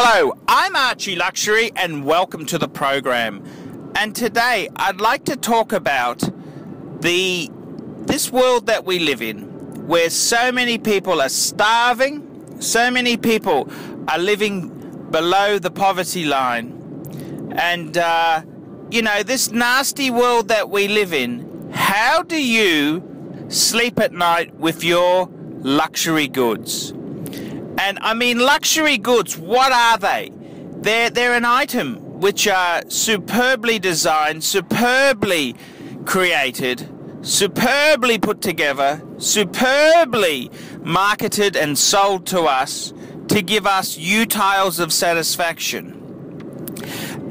Hello, I'm Archie Luxury and welcome to the program. And today I'd like to talk about this world that we live in, where so many people are starving, so many people are living below the poverty line. And, this nasty world that we live in, how do you sleep at night with your luxury goods? And I mean, luxury goods, what are they? They're an item which are superbly designed, superbly created, superbly put together, superbly marketed and sold to us to give us utiles of satisfaction.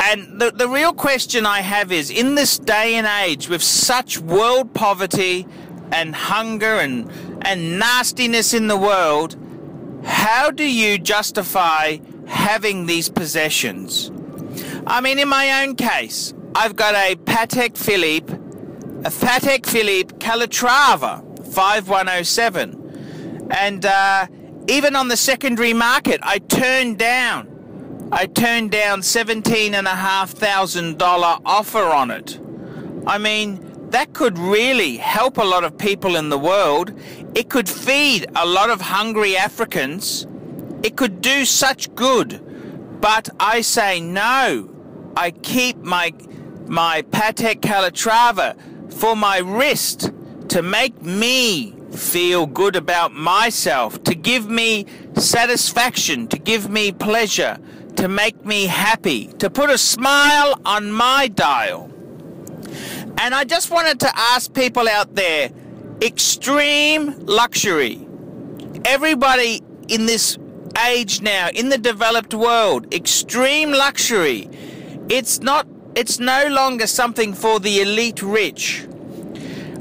And the real question I have is, in this day and age with such world poverty and hunger and nastiness in the world, how do you justify having these possessions? I mean, in my own case, I've got a Patek Philippe Calatrava 5107, and even on the secondary market, I turned down $17,500 offer on it. I mean, that could really help a lot of people in the world. It could feed a lot of hungry Africans. It could do such good. But I say no. I keep my Patek Calatrava for my wrist, to make me feel good about myself, to give me satisfaction, to give me pleasure, to make me happy, to put a smile on my dial. And I just wanted to ask people out there, extreme luxury. Everybody in this age now, in the developed world, extreme luxury. It's no longer something for the elite rich.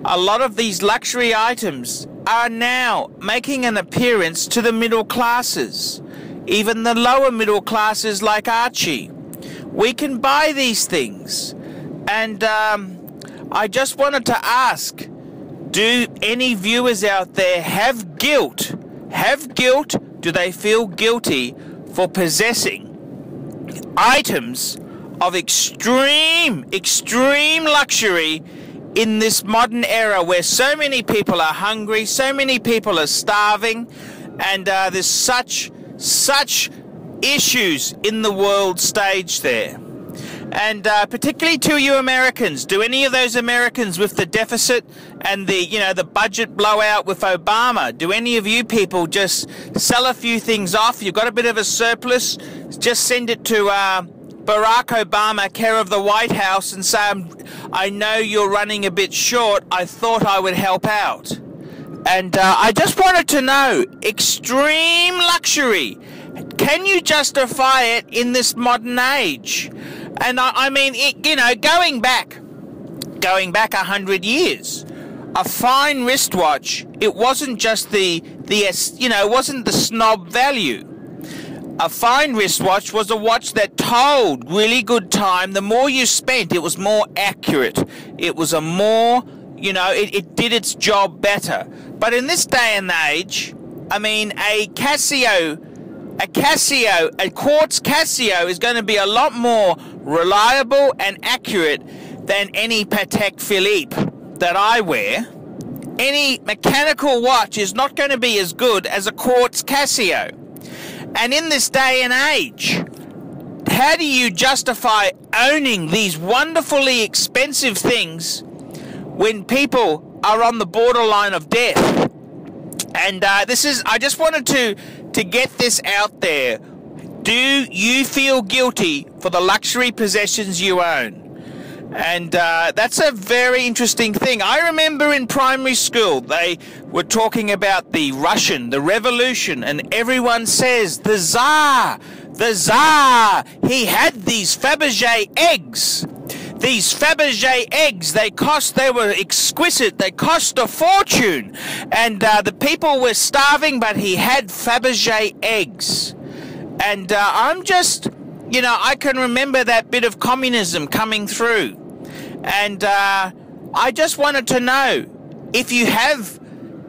A lot of these luxury items are now making an appearance to the middle classes, even the lower middle classes like Archie. We can buy these things. And I just wanted to ask, do any viewers out there have guilt? Do they feel guilty for possessing items of extreme luxury in this modern era where so many people are hungry, so many people are starving, and there's such issues in the world stage there? And particularly to you Americans, do any of those Americans with the deficit and the budget blowout with Obama, do any of you people just sell a few things off? You've got a bit of a surplus, just send it to Barack Obama, care of the White House, and say, I know you're running a bit short, I thought I would help out. And I just wanted to know, extreme luxury, can you justify it in this modern age? And I mean, going back 100 years, a fine wristwatch, it wasn't just it wasn't the snob value. A fine wristwatch was a watch that told really good time. The more you spent, it was more accurate. It was a more, it did its job better. But in this day and age, I mean, a quartz Casio is going to be a lot more reliable and accurate than any Patek Philippe that I wear. Any mechanical watch is not going to be as good as a quartz Casio. And in this day and age, how do you justify owning these wonderfully expensive things when people are on the borderline of death? And I just wanted to get this out there. Do you feel guilty for the luxury possessions you own? And that's a very interesting thing. I remember in primary school, they were talking about the revolution, and everyone says, the Tsar, he had these Fabergé eggs. These Fabergé eggs, they were exquisite, they cost a fortune. And the people were starving, but he had Fabergé eggs. And I'm just, I can remember that bit of communism coming through. And I just wanted to know, if you have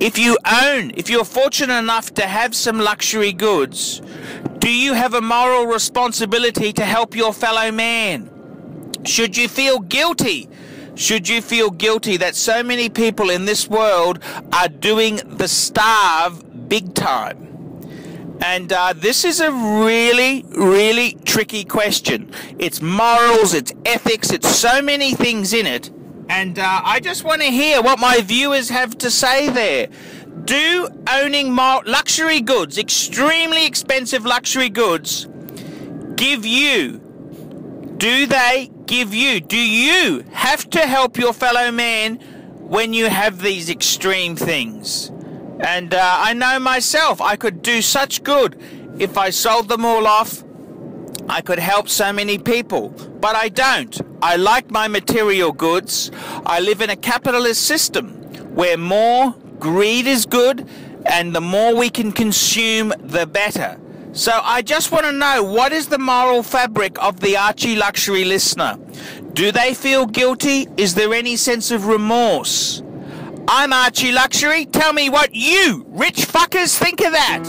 If you're fortunate enough to have some luxury goods, do you have a moral responsibility to help your fellow man? Should you feel guilty? Should you feel guilty that so many people in this world are doing the starve big time? And this is a really, really tricky question. It's morals, it's ethics, it's so many things in it. And I just want to hear what my viewers have to say there. Do owning luxury goods, extremely expensive luxury goods, give you? Do they give you? Do you have to help your fellow man when you have these extreme things? And I know myself, I could do such good if I sold them all off. I could help so many people, but I don't. I like my material goods. I live in a capitalist system where more greed is good, and the more we can consume, the better. So I just want to know, what is the moral fabric of the Archie Luxury listener? Do they feel guilty? Is there any sense of remorse? I'm Archie Luxury. Tell me what you rich fuckers think of that.